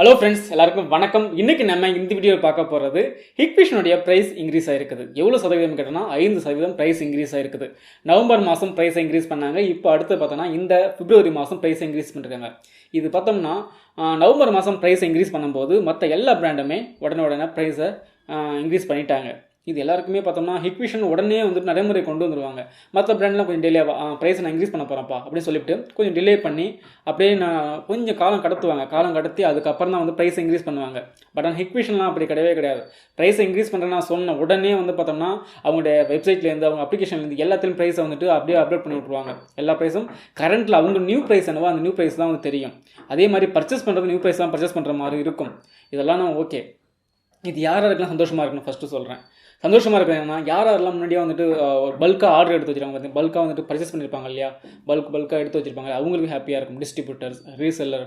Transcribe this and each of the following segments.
Hello friends, எல்லாருக்கும் வணக்கம். இன்னைக்கு நம்ம இந்த வீடியோவில் பார்க்க போகிறது ஹிக்விஷனுடைய ப்ரைஸ் இன்க்ரீஸ் ஆகிருக்குது. எவ்வளோ சதவீதம் கேட்டோம்னா 5% ப்ரைஸ் இன்க்ரீஸ் ஆகிருக்குது. நவம்பர் மாதம் ப்ரைஸை இன்க்ரீஸ் பண்ணாங்க. இப்போ அடுத்து பார்த்தோன்னா இந்த பிப்ரவரி மாதம் ப்ரைஸை இன்க்ரீஸ் பண்ணிருக்காங்க. இது பார்த்தோம்னா நவம்பர் மாதம் ப்ரைஸை இன்க்ரீஸ் பண்ணும்போது மற்ற எல்லா பிராண்டுமே உடனே ப்ரைஸை இன்க்ரீஸ் பண்ணிட்டாங்க. இது எல்லாருக்குமே பார்த்தோம்னா ஹிக்விஷன் உடனே வந்துட்டு நடைமுறை கொண்டு வந்துடுவாங்க. மற்ற பிராண்ட்லாம் கொஞ்சம் டிலே ப்ரைஸை நான் இன்க்ரீஸ் பண்ண போகிறேன்ப்பா அப்படின்னு சொல்லிட்டு கொஞ்சம் டிலே பண்ணி அப்படியே நான் கொஞ்சம் காலம் கடத்துவாங்க. காலம் கடத்தி அதுக்கப்புறம் தான் வந்து ப்ரைஸை இன்க்ரீஸ் பண்ணுவாங்க. பட் ஆனால் ஹிக்விஷன்லாம் அப்படி கிடையாது. ப்ரைஸை இன்க்ரீஸ் பண்ணுறேன்னா சொன்ன உடனே வந்து பார்த்தோம்னா அவங்களுடைய வெப்சைட்லேருந்து அவங்க அப்ளிகேஷன்லேருந்து எல்லாத்தையும் ப்ரைஸை வந்துட்டு அப்படியே அப்டேட் பண்ணி விட்ருவாங்க. எல்லா ப்ரைஸும் கரண்ட்டில் அவங்க நியூ ப்ரைஸ் என்னவோ அந்த நியூ ப்ரைஸ் தான் வந்து தெரியும். அதே மாதிரி பர்ச்சேஸ் பண்ணுறது நியூ ப்ரைஸ் தான் பர்ச்சேஸ் பண்ணுற மாதிரி இருக்கும். இதெல்லாம் நான் ஓகே. இது யாருக்கெல்லாம் சந்தோஷமாக இருக்குன்னு ஃபஸ்ட்டு சொல்கிறேன். சந்தோஷமாக இருக்கிறேன்னா யாரெல்லாம் முன்னாடியே வந்துட்டு ஒரு பல்காக ஆர்டர் எடுத்து வச்சுருக்காங்க, பார்த்தீங்கன்னா பல்காக வந்துட்டு பர்ச்சேஸ் பண்ணியிருப்பாங்க இல்லையா, பல்காக எடுத்து வச்சுருப்பாங்க. அவங்களுக்கு ஹாப்பியாக இருக்கும். டிஸ்ட்ரிபியூட்டர்ஸ், ரீசெல்லர்,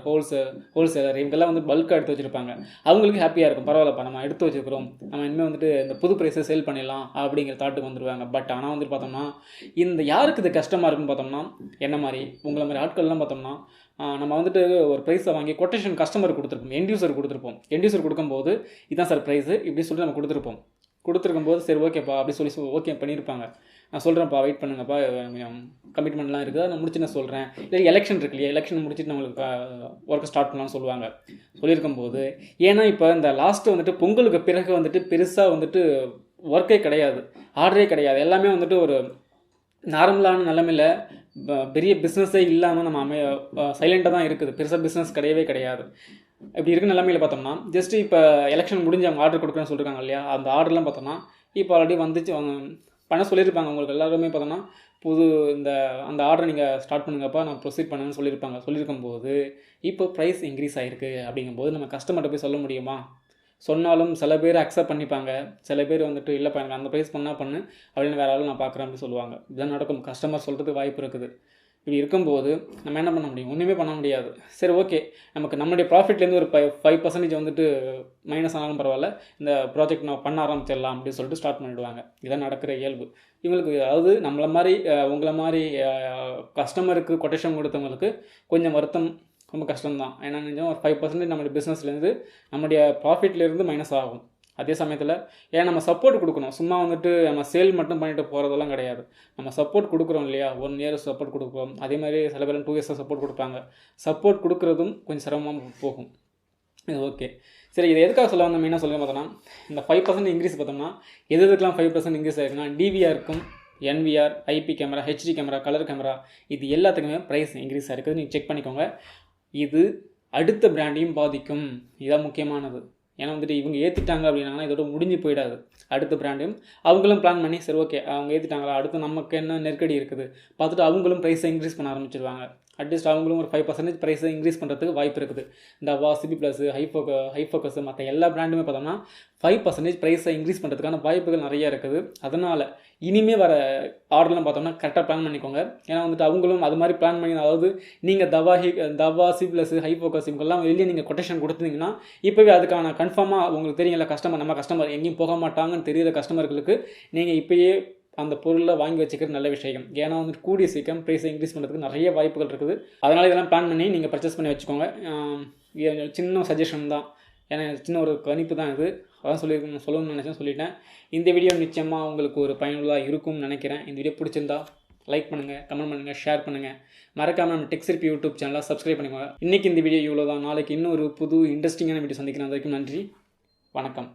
ஹோல்சேலர் இவங்கெல்லாம் வந்து பல்காக எடுத்து வச்சுருப்பாங்க. அவங்களுக்கு ஹாப்பியாக இருக்கும். பரவாயில்லப்பா, நம்ம எடுத்து வச்சுருக்கிறோம், நம்ம இனிமேல் வந்துட்டு இந்த புது ப்ரைஸை சேல் பண்ணிடலாம் அப்படிங்கிற தாட்டுக்கு வந்துடுவாங்க. பட் ஆனால் வந்துட்டு பார்த்தோம்னா இந்த யாருக்கு இது கஷ்டமாக இருக்குன்னு பார்த்தோம்னா என்ன மாதிரி உங்களை மாதிரி ஆட்கள்லாம் பார்த்தோம்னா நம்ம வந்துட்டு ஒரு ப்ரைஸை வாங்கி கொட்டேஷன் கஸ்டமருக்கு கொடுத்துருப்போம், எண்ட்யூசர் கொடுக்கும்போது இதுதான் சார் ப்ரைஸு இப்படி சொல்லிட்டு நம்ம கொடுத்துருக்கும்போது சரி ஓகேப்பா அப்படி சொல்லி ஓகே பண்ணியிருப்பாங்க. நான் சொல்கிறேன்ப்பா, வெயிட் பண்ணுங்கப்பா, கமிட்மெண்ட்லாம் இருக்குது, நான் முடிச்சு நான் சொல்கிறேன். இல்லை எலெக்ஷன் இருக்கு இல்லையா, எலெக்ஷன் முடிச்சுட்டு நம்மளுக்கு ஒர்க்கை ஸ்டார்ட் பண்ணலாம்னு சொல்லியிருக்கும்போது ஏன்னா இப்போ இந்த லாஸ்ட்டு வந்துட்டு பொங்கலுக்கு பிறகு வந்துட்டு பெருசாக வந்துட்டு ஒர்க்கே கிடையாது, ஆர்டரே கிடையாது. எல்லாமே வந்துட்டு ஒரு நார்மலான நிலைமையில் பெரிய பிஸ்னஸே இல்லாமல் நம்ம சைலண்ட்டாக தான் இருக்குது. பெருசாக பிஸ்னஸ் கிடையாது. இப்படி இருக்க நிலைமையில் பார்த்தோம்னா ஜஸ்ட்டு இப்போ எலெக்ஷன் முடிஞ்சு அவங்க ஆர்டர் கொடுக்குறேன்னு சொல்லியிருக்காங்க இல்லையா, அந்த ஆர்டர்லாம் பார்த்தோம்னா இப்போ ஆல்ரெடி வந்துச்சு பண்ண சொல்லியிருப்பாங்க. உங்களுக்கு எல்லாருமே பார்த்தோன்னா அந்த ஆர்டரை நீங்கள் ஸ்டார்ட் பண்ணுங்கப்பா, நான் ப்ரொசீட் பண்ணுங்கன்னு சொல்லியிருக்கும்போது இப்போ ப்ரைஸ் இன்க்ரீஸ் ஆகிருக்கு. அப்படிங்கும்போது நம்ம கஸ்டமர்கிட்ட போய் சொல்ல முடியுமா? சொன்னாலும் சில பேர் அக்செப்ட் பண்ணிப்பாங்க, சில பேர் வந்துட்டு இல்லைப்பா எனக்கு அந்த ப்ரைஸ் பண்ணு அப்படின்னு வேறு ஆளும் நான் பார்க்குறேன் அப்படின்னு சொல்லுவாங்க. இதுதான் நடக்கும். கஸ்டமர் சொல்கிறதுக்கு வாய்ப்பு இருக்குது. இப்படி இருக்கும்போது நம்ம என்ன பண்ண முடியும்? ஒன்றுமே பண்ண முடியாது. சரி ஓகே, நமக்கு நம்மளுடைய ப்ராஃபிட்லேருந்து ஒரு 5% வந்துட்டு மைனஸ் ஆனாலும் பரவாயில்ல, இந்த ப்ராஜெக்ட் நான் பண்ண ஆரம்பிச்சிடலாம் அப்படின்னு சொல்லிட்டு ஸ்டார்ட் பண்ணிவிடுவாங்க. இதான் நடக்கிற இயல்பு இவங்களுக்கு. அதாவது உங்களை மாதிரி கஸ்டமருக்கு கொட்டேஷன் கொடுத்தவங்களுக்கு கொஞ்சம் வருத்தம், ரொம்ப கஷ்டம்தான். ஏன்னா நிஜம் ஒரு 5% நம்மளுடைய பிஸ்னஸ்லேருந்து நம்மளுடைய ப்ராஃபிட்லேருந்து மைனஸ் ஆகும். அதே சமயத்தில் ஏன்னா நம்ம சப்போர்ட் கொடுக்கணும். சும்மா வந்துட்டு நம்ம சேல் மட்டும் பண்ணிட்டு போகிறதெல்லாம் கிடையாது. நம்ம சப்போர்ட் கொடுக்குறோம் இல்லையா, 1 இயர் சப்போர்ட் கொடுப்போம். அதே மாதிரி சில பேர் 2 இயர்ஸாக சப்போர்ட் கொடுப்பாங்க. சப்போர்ட் கொடுக்குறதும் கொஞ்சம் சிரமமாக போகும். இது ஓகே. சரி, இது எதுக்காக சொல்ல வந்த மெயினாக சொல்ல பார்த்தோன்னா இந்த 5% இன்க்ரீஸ் பார்த்தோம்னா எதுக்கெல்லாம் 5% இன்க்ரீஸ் ஆகிருக்குன்னா டிவிஆருக்கும், NVR, IP camera, HD camera, colour camera இது எல்லாத்துக்குமே ப்ரைஸ் இன்க்ரீஸ் ஆகிருக்குது. நீங்கள் செக் பண்ணிக்கோங்க. இது அடுத்த பிராண்டையும் பாதிக்கும். இதுதான் முக்கியமானது. ஏன்னா வந்துட்டு இவங்க ஏற்றிட்டாங்க அப்படின்னாங்கன்னா இதோட முடிஞ்சு போயிடாது. அடுத்த பிராண்டையும் அவங்களும் பிளான் பண்ணி சரி ஓகே அவங்க ஏற்றிட்டாங்களா, அடுத்து நமக்கு என்ன நெருக்கடி இருக்குது பார்த்துட்டு அவங்களும் ப்ரைஸை இன்க்ரீஸ் பண்ண ஆரம்பிச்சிருவாங்க. அட்லீஸ்ட் அவங்களும் ஒரு 5% ப்ரைஸை இன்க்ரீஸ் பண்ணுறதுக்கு வாய்ப்பு இருக்குது. இந்த 𝗧𝗲𝗶 ப்ளஸ், ஹைஃபோகஸ் மற்ற எல்லா பிராண்டுமே பார்த்தோம்னா 5% ப்ரைஸை இன்க்ரீஸ் பண்ணுறதுக்கான வாய்ப்புகள் நிறைய இருக்குது. அதனால் இனிமேல் வர ஆர்டர்லாம் பார்த்தோம்னா கரெக்டாக பிளான் பண்ணிக்கோங்க. ஏன்னா வந்துட்டு அவங்களும் அது மாதிரி பிளான் பண்ணி, அதாவது நீங்கள் 𝗧𝗲𝗶 ப்ளஸ், ஹைஃபோகஸ் இவங்கெல்லாம் வெளியே நீங்கள் கொட்டேஷன் கொடுத்தீங்கன்னா இப்போவே அதுக்கான கன்ஃபார்மாக உங்களுக்கு தெரியல, நம்ம கஸ்டமர் எங்கேயும் போக மாட்டாங்கன்னு தெரியிற கஸ்டமர்களுக்கு நீங்கள் இப்போயே அந்த பொருளை வாங்கி வச்சுக்கிறது நல்ல விஷயம். ஏன்னா வந்துட்டு கூடிய சீக்கிரம் ப்ரைஸை இன்க்ரீஸ் பண்ணுறதுக்கு நிறைய வாய்ப்புகள் இருக்குது. அதனால் இதெல்லாம் பிளான் பண்ணி நீங்கள் பர்ச்சேஸ் பண்ணி வச்சுக்கோங்க. சின்ன சஜஷன் தான், ஏன்னா சின்ன ஒரு கணிப்பு தான் இது. அதான் சொல்லணும்னு நினச்சேன், சொல்லிட்டேன். இந்த வீடியோ நிச்சயமாக உங்களுக்கு ஒரு பயனுள்ளதாக இருக்கும்னு நினைக்கிறேன். இந்த வீடியோ பிடிச்சிருந்தா லைக் பண்ணுங்கள், கமெண்ட் பண்ணுங்கள், ஷேர் பண்ணுங்கள். மறக்காமல் நம்ம டெக்ஸ்irpi யூடியூப் சேனலை சப்ஸ்கிரைப் பண்ணிக்கோங்க. இன்றைக்கி இந்த வீடியோ இவ்வளோ தான். நாளைக்கு இன்னொரு புது இன்ட்ரெஸ்டிங்கான வீடியோ சந்திக்கிறேன். அது வரைக்கும் நன்றி, வணக்கம்.